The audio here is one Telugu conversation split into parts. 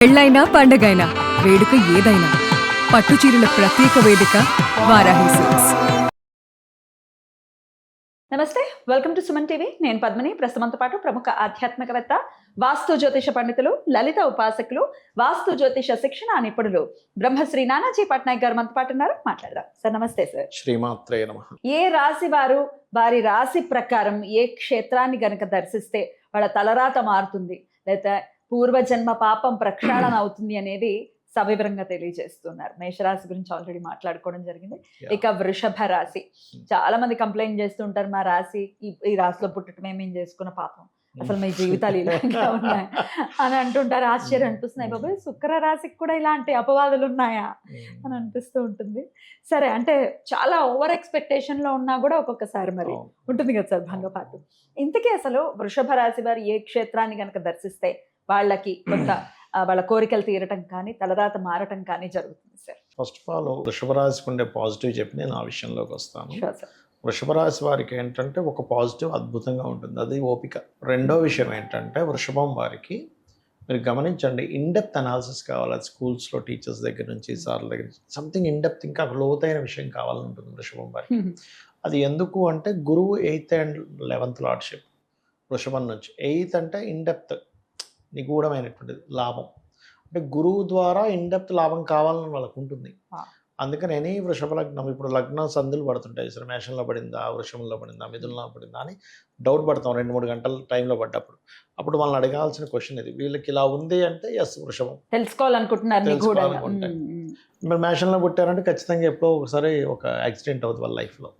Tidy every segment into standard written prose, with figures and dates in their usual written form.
పెళ్ళైనా పండగైనా వేడుక ఏదైనా పట్టు చీరల ప్రత్యేక వేదిక వారాహి సిల్క్స్. నమస్తే, వెల్కమ్ టు సుమన్ టీవీ. నేను పద్మిని. ప్రస్తుతంతో పాటు ప్రముఖ ఆధ్యాత్మికవేత్త, వాస్తు జ్యోతిష పండితులు, లలిత ఉపాసకులు, వాస్తు జ్యోతిష శిక్షణ నిపుణులు బ్రహ్మశ్రీ నానాజీ పట్నాయక్ గారు మనతో పాటు ఉన్నారు. మాట్లాడదాం. సార్ నమస్తే. సార్, శ్రీమాత్రే నమః. ఏ రాశి వారు వారి రాశి ప్రకారం ఏ క్షేత్రాన్ని గనక దర్శిస్తే వాళ్ళ తలరాత మారుతుంది, లేదా పూర్వజన్మ పాపం ప్రక్షాళన అవుతుంది అనేది సవివరంగా తెలియజేస్తున్నారు. మేషరాశి గురించి ఆల్రెడీ మాట్లాడుకోవడం జరిగింది. ఇక వృషభ రాశి, చాలా మంది కంప్లైంట్ చేస్తుంటారు, మా రాశి ఈ రాశిలో పుట్టడమే మేము చేసుకున్న పాపం, అసలు మీ జీవితాలు ఇలాగా ఉన్నాయి అని అంటుంటారు. ఆశ్చర్యం అనిపిస్తున్నాయి, బాబాయ్ శుక్ర రాశికి కూడా ఇలాంటి అపవాదులు ఉన్నాయా అని అనిపిస్తూ ఉంటుంది. సరే, అంటే చాలా ఓవర్ ఎక్స్పెక్టేషన్ లో ఉన్నా కూడా ఒక్కొక్కసారి మరి ఉంటుంది కదా సార్ భంగపాటు. ఇంతకీ అసలు వృషభ రాశి వారు ఏ క్షేత్రాన్ని కనుక దర్శిస్తే వాళ్ళకి కొంత వాళ్ళ కోరికలు తీరటం కానీ తలరాత మారటం కానీ జరుగుతుంది సార్? ఫస్ట్ ఆఫ్ ఆల్ వృషభ రాశికి ఉండే పాజిటివ్ చెప్పి నేను ఆ విషయంలోకి వస్తాను. వృషభ రాశి వారికి ఏంటంటే ఒక పాజిటివ్ అద్భుతంగా ఉంటుంది, అది ఓపిక. రెండో విషయం ఏంటంటే వృషభం వారికి మీరు గమనించండి, ఇన్డెప్త్ అనాలిసిస్ కావాలి. అది స్కూల్స్లో టీచర్స్ దగ్గర నుంచి, సార్ల దగ్గర నుంచి సంథింగ్ ఇన్డెప్త్, ఇంకా లోతైన విషయం కావాలని ఉంటుంది వృషభం వారికి. అది ఎందుకు అంటే గురువు 8th and 11th లార్డ్షిప్ వృషభం నుంచి. 8th అంటే ఇన్డెప్త్, నిగూఢమైనటువంటిది లాభం. అంటే గురువు ద్వారా ఇన్డెప్త్ లాభం కావాలని వాళ్ళకు ఉంటుంది. అందుకని వృషభ లగ్నం, ఇప్పుడు లగ్నం సందులు పడుతుంటాయి సార్, మేషంలో పడిందా, వృషభంలో పడిందా, మిథునంలో పడిందా అని డౌట్ పడతాం 2-3 గంటల టైంలో పడ్డప్పుడు. అప్పుడు వాళ్ళని అడగాల్సిన క్వశ్చన్ ఇది, వీళ్ళకి ఇలా ఉంది అంటే ఎస్ వృషభం తెలుసుకోవాలనుకుంటున్నారు. మీరు మేషంలో పుట్టారంటే ఖచ్చితంగా ఎప్పుడో ఒకసారి ఒక యాక్సిడెంట్ అవుతుంది వాళ్ళ లైఫ్లో.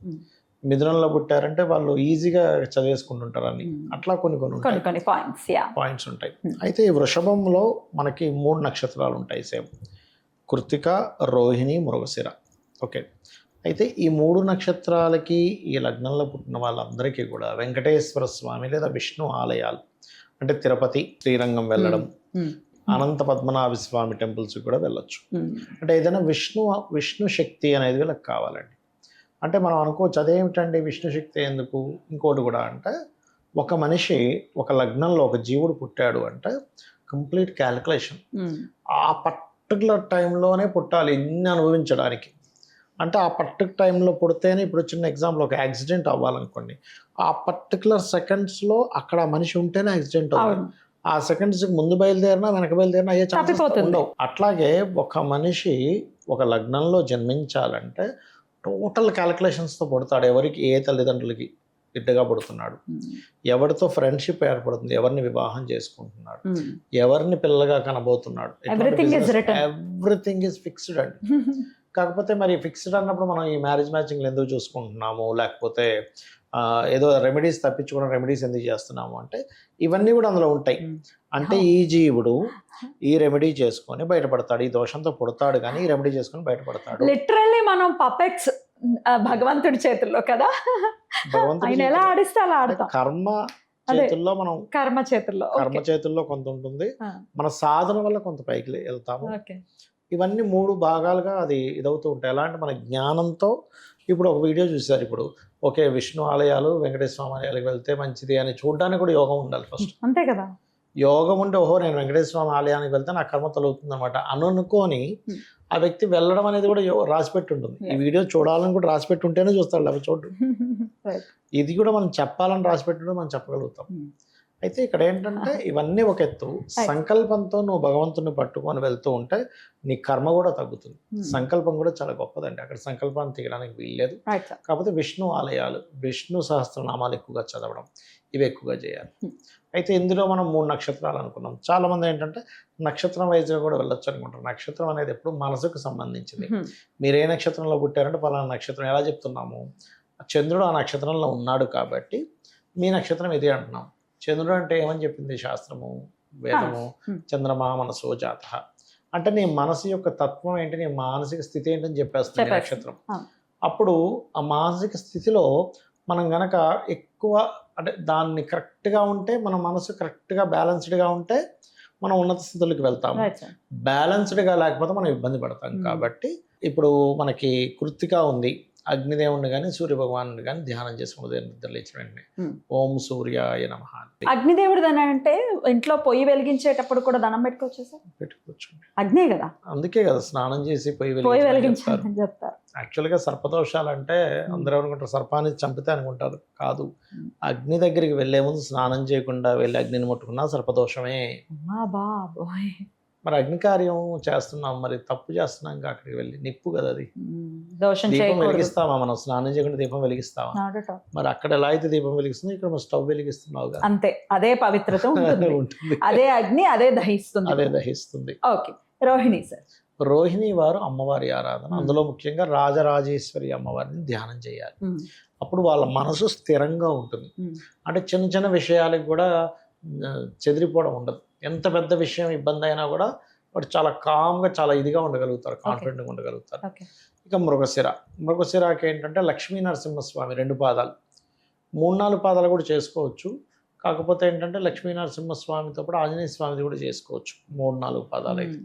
మిథునంలో పుట్టారంటే వాళ్ళు ఈజీగా చదివేసుకుంటుంటారు అని. అట్లా కొన్ని పాయింట్స్ ఉంటాయి. అయితే ఈ వృషభంలో మనకి 3 నక్షత్రాలు ఉంటాయి సేమ్, కృత్తిక, రోహిణి, మృగశిర. ఓకే, అయితే ఈ 3 నక్షత్రాలకి ఈ లగ్నంలో పుట్టిన వాళ్ళందరికీ కూడా వెంకటేశ్వర స్వామి లేదా విష్ణు ఆలయాలు, అంటే తిరుపతి, శ్రీరంగం వెళ్ళడం, అనంత పద్మనాభ స్వామి టెంపుల్స్ కూడా వెళ్ళొచ్చు. అంటే ఏదైనా విష్ణు శక్తి అనేది వీళ్ళకి కావాలండి. అంటే మనం అనుకోవచ్చు అదేమిటండి విష్ణు శక్తి ఎందుకు, ఇంకోటి కూడా అంటే ఒక మనిషి ఒక లగ్నంలో ఒక జీవుడు పుట్టాడు అంటే కంప్లీట్ క్యాలిక్యులేషన్. ఆ పర్టికులర్ టైంలోనే పుట్టాలి ఇన్ని అనుభవించడానికి. అంటే ఆ పర్టికులర్ టైంలో పుడితేనే, ఇప్పుడు చిన్న ఎగ్జాంపుల్, ఒక యాక్సిడెంట్ అవ్వాలనుకోండి, ఆ పర్టికులర్ సెకండ్స్లో అక్కడ మనిషి ఉంటేనే యాక్సిడెంట్ అవ్వాలి. ఆ సెకండ్స్కి ముందు బయలుదేరినా వెనక బయలుదేరినా అయ్యే ఛాన్సెస్ ఉండవు. అట్లాగే ఒక మనిషి ఒక లగ్నంలో జన్మించాలంటే టోటల్ క్యాలిక్యులేషన్స్తో పుడతాడు. ఎవరికి, ఏ తల్లిదండ్రులకి బిడ్డగా పుడుతున్నాడు, ఎవరితో ఫ్రెండ్షిప్ ఏర్పడుతుంది, ఎవరిని వివాహం చేసుకుంటున్నాడు, ఎవరిని పిల్లగా కనబోతున్నాడు, ఎవ్రీథింగ్ ఈజ్ ఫిక్స్డ్ అండి. కాకపోతే మరి ఫిక్స్డ్ అన్నప్పుడు మనం ఈ మ్యారేజ్ మ్యాచింగ్లు ఎందుకు చూసుకుంటున్నాము, లేకపోతే ఏదో రెమెడీస్ తప్పించుకోవడం, రెమెడీస్ ఎందుకు చేస్తున్నాము అంటే ఇవన్నీ కూడా అందులో ఉంటాయి. అంటే ఈ జీవుడు ఈ రెమెడీ చేసుకొని బయటపడతాడు, ఈ దోషంతో పుడతాడు కానీ ఈ రెమెడీ చేసుకొని బయటపడతాడు. లిటరల్లీ మనం పపెట్స్ భగవంతుడి చేతుల్లో కదా, ఆయన ఎలా ఆడిస్తే అలా ఆడతాం. కర్మ చేతుల్లో, మనం కర్మ చేతుల్లో కొంత ఉంటుంది, మన సాధన వల్ల కొంత పైకి వెళ్తాము. ఇవన్నీ 3 భాగాలుగా అది ఇదవుతూ ఉంటాయి. ఎలా అంటే మన జ్ఞానంతో, ఇప్పుడు ఒక వీడియో చూసారు, ఇప్పుడు ఓకే విష్ణు ఆలయాలు, వెంకటేశ్వర స్వామి ఆలయాలకు వెళ్తే మంచిది అని చూడడానికి కూడా యోగం ఉండాలి ఫస్ట్. అంతే కదా, యోగం ఉంటే ఓహో నేను వెంకటేశ్వర స్వామి ఆలయానికి వెళ్తే నా కర్మ తొలుగుతుంది అనమాట అనుకొని ఆ వ్యక్తి వెళ్ళడం అనేది కూడా రాసిపెట్టి ఉంటుంది. ఈ వీడియో చూడాలని కూడా రాసిపెట్టి ఉంటేనే చూస్తాడు, అవి చూడు. ఇది కూడా మనం చెప్పాలని రాసిపెట్టి మనం చెప్పగలుగుతాం. అయితే ఇక్కడ ఏంటంటే ఇవన్నీ ఒక ఎత్తు, సంకల్పంతో నువ్వు భగవంతుని పట్టుకొని వెళ్తూ ఉంటే నీ కర్మ కూడా తగ్గుతుంది. సంకల్పం కూడా చాలా గొప్పదండి, అక్కడ సంకల్పాన్ని తీయడానికి వీల్లేదు. కాకపోతే విష్ణు ఆలయాలు, విష్ణు సహస్రనామాలు ఎక్కువగా చదవడం, ఇవి ఎక్కువగా చేయాలి. అయితే ఇందులో మనం 3 నక్షత్రాలు అనుకున్నాం. చాలామంది ఏంటంటే నక్షత్రం వైజ్గా కూడా వెళ్ళొచ్చు అనుకుంటారు. నక్షత్రం అనేది ఎప్పుడు మనసుకు సంబంధించింది. మీరు ఏ నక్షత్రంలో పుట్టారంటే పలానా నక్షత్రం ఎలా చెప్తున్నాము, చంద్రుడు ఆ నక్షత్రంలో ఉన్నాడు కాబట్టి మీ నక్షత్రం ఇది అంటున్నాం. చంద్రుడు అంటే ఏమని చెప్పింది శాస్త్రము, వేదము, చంద్రమా మనసో జాత అంటే నీ మనసు యొక్క తత్వం ఏంటి, నీ మానసిక స్థితి ఏంటని చెప్పేస్తుంది నక్షత్రం. అప్పుడు ఆ మానసిక స్థితిలో మనం గనక ఎక్కువ అంటే దాన్ని కరెక్ట్గా ఉంటే, మన మనసు కరెక్ట్గా బ్యాలెన్స్డ్గా ఉంటే మనం ఉన్నత స్థితులకు వెళ్తాము. బ్యాలెన్స్డ్గా లేకపోతే మనం ఇబ్బంది పడతాం. కాబట్టి ఇప్పుడు మనకి కృత్తిక ఉంది, అగ్నిదేవుని కానీ సూర్య భగవాను కానీ ధ్యానం చేసుకుని ఉదయం నిద్ర లేచిన వెంటనే Hmm. ఓం సూర్యాయ నమః అని అగ్నిదేవుడు అని అంటే ఇంట్లో పొయ్యి వెలిగించేటప్పుడు కూడా దండం పెట్టుకోవచ్చు సార్? పెట్టుకోవచ్చు. అగ్నే కదా, అందుకే కదా స్నానం చేసి పొయ్యి పొయ్యి వెలిగించాలి వెలిగించాలని చెప్తారు. యాక్చువల్గా సర్పదోషాలు అంటే అందరూ అనుకుంటారు సర్పాన్ని చంపితే అనుకుంటారు, కాదు. అగ్ని దగ్గరికి వెళ్లే ముందు స్నానం చేయకుండా వెళ్ళి అగ్నిని ముట్టుకున్నా సర్పదోషమే. అమ్మా బాబోయ్. మరి అగ్ని కార్యం చేస్తున్నాం, మరి తప్పు చేస్తున్నాం ఇంకా అక్కడికి వెళ్ళి. నిప్పు కదా అది, దోషం దీపం చేయకూడదు. వెలిగిస్తామా మనం? స్నానం చేయకుండా దీపం వెలిగిస్తామా? Not at all. మరి అక్కడ ఎలా అయితే దీపం వెలిగిస్తుంది ఇక్కడ మనం స్టవ్ వెలిగిస్తున్నావు కదా. అంతే, అదే పవిత్రత ఉంటుంది, ఉంటుంది, అదే అగ్ని అదే దహిస్తుంది. అదే దహిస్తుంది. Okay, Rohini sir. రోహిణి వారు అమ్మవారి ఆరాధన, అందులో ముఖ్యంగా రాజరాజేశ్వరి అమ్మవారిని ధ్యానం చేయాలి. అప్పుడు వాళ్ళ మనసు స్థిరంగా ఉంటుంది. అంటే చిన్న చిన్న విషయాలకు కూడా చెదిరిపోవడం ఉండదు. ఎంత పెద్ద విషయం ఇబ్బంది అయినా కూడా వాడు చాలా కామ్గా చాలా ఇదిగా ఉండగలుగుతారు, కాన్ఫిడెంట్గా ఉండగలుగుతారు. ఇక మృగశిరాకి ఏంటంటే లక్ష్మీ నరసింహస్వామి 2 పాదాలు, 3-4 పాదాలు కూడా చేసుకోవచ్చు. కాకపోతే ఏంటంటే లక్ష్మీ నరసింహస్వామితో పాటు ఆంజనేయ స్వామిది కూడా చేసుకోవచ్చు 3-4 పాదాలు అయితే.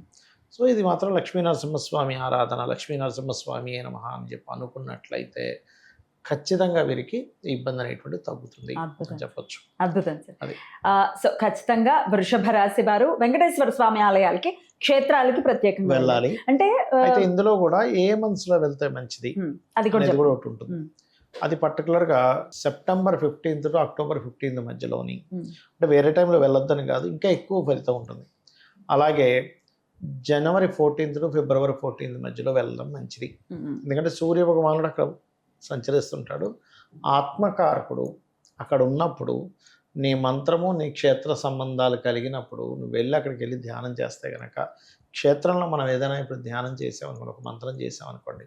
సో ఇది మాత్రం లక్ష్మీ నరసింహస్వామి ఆరాధన, లక్ష్మీ నరసింహస్వామి నమః అని చెప్పి అనుకున్నట్లయితే ఖచ్చితంగా వీరికి ఇబ్బంది అనేటువంటి తగ్గుతుంది అని చెప్పొచ్చు. అద్భుతం సార్. అది. సో ఖచ్చితంగా వృషభ రాశి వారు వెంకటేశ్వర స్వామి ఆలయాలకి, క్షేత్రాలకి ప్రత్యేకంగా వెళ్ళాలి. అంటే అయితే ఇందులో కూడా ఏ మనసులో వెళ్తే మంచిది అది కూడా అనేది కూడా ఒకటి ఉంటుంది. అది పర్టికులర్గా సెప్టెంబర్ 15 టు అక్టోబర్ 15 మధ్యలోని, అంటే వేరే టైంలో వెళ్ళొద్దని కాదు, ఇంకా ఎక్కువ ఫలితం ఉంటుంది. అలాగే జనవరి 14 టు ఫిబ్రవరి 14 మధ్యలో వెళ్ళడం మంచిది. ఎందుకంటే సూర్య భగవానుడు అక్కడ సంచరిస్తుంటాడు, ఆత్మకారకుడు. అక్కడ ఉన్నప్పుడు నీ మంత్రము నీ క్షేత్ర సంబంధాలు కలిగినప్పుడు నువ్వు వెళ్ళి అక్కడికి వెళ్ళి ధ్యానం చేస్తే కనుక, క్షేత్రంలో మనం ఏదైనా ఇప్పుడు ధ్యానం చేసామనుకోండి, ఒక మంత్రం చేసామనుకోండి,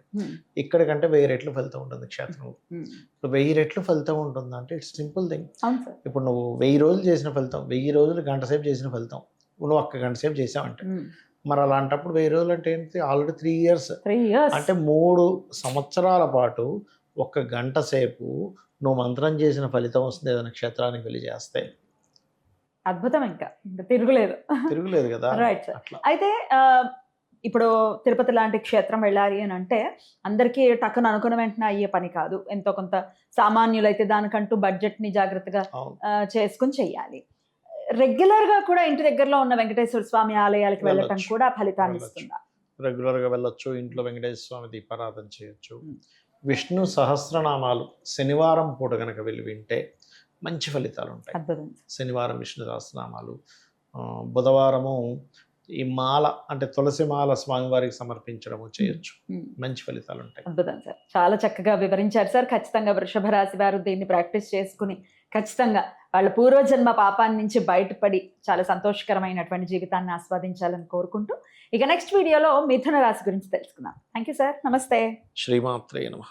ఇక్కడికంటే 1000 రెట్లు ఫలితం ఉంటుంది క్షేత్రంలో. ఇప్పుడు 1000 రెట్లు ఫలితం ఉంటుందంటే ఇట్స్ సింపుల్ థింగ్. ఇప్పుడు నువ్వు 1000 రోజులు చేసిన ఫలితం, 1000 రోజులు గంట సేపు చేసిన ఫలితం నువ్వు 1 గంట సేపు చేసావంటే, మరి అలాంటప్పుడు 1000 రోజులు అంటే ఏంటి? ఆల్రెడీ 3 ఇయర్స్, అంటే 3 సంవత్సరాల పాటు 1 గంట సేపు నువ్వు మంత్రం చేసిన ఫలితం వస్తుంది ఏదైనా క్షేత్రానికి వెళ్ళి చేస్తే. అద్భుతం, ఇంకా తిరుగులేదు కదా. Right sir. అట్లా అయితే ఇప్పుడు తిరుపతి లాంటి క్షేత్రం వెళ్ళాలి అని అంటే అందరికీ టక్కున అనుకున్న వెంటనే అయ్యే పని కాదు. ఎంతో కొంత సామాన్యులైతే దానికంటూ బడ్జెట్ ని జాగ్రత్తగా చేసుకుని చెయ్యాలి. రెగ్యులర్ గా కూడా ఇంటి దగ్గరలో ఉన్న వెంకటేశ్వర స్వామి ఆలయాలకు వెళ్ళటం కూడా ఫలితాన్ని ఇస్తుందా? రెగ్యులర్ గా వెళ్ళొచ్చు, ఇంట్లో వెంకటేశ్వర స్వామి దీపారాధన చేయొచ్చు. విష్ణు సహస్రనామాలు శనివారం పూట కనుక వెళ్ళి వింటే మంచి ఫలితాలు ఉంటాయి. శనివారం విష్ణు సహస్రనామాలు, బుధవారము ఈ మాల అంటే తులసి మాల స్వామివారికి సమర్పించడము చేయొచ్చు, మంచి ఫలితాలు ఉంటాయి. అద్భుతం సార్, చాలా చక్కగా వివరించారు సార్. ఖచ్చితంగా వృషభ రాశి వారు దీన్ని ప్రాక్టీస్ చేసుకుని ఖచ్చితంగా వాళ్ళ పూర్వజన్మ పాపాన్ని నుంచి బయటపడి చాలా సంతోషకరమైనటువంటి జీవితాన్ని ఆస్వాదించాలని కోరుకుంటూ, ఇక నెక్స్ట్ వీడియోలో మిథున రాశి గురించి తెలుసుకుందాం. థ్యాంక్ యూ సార్, నమస్తే. శ్రీమాత్రే నమః.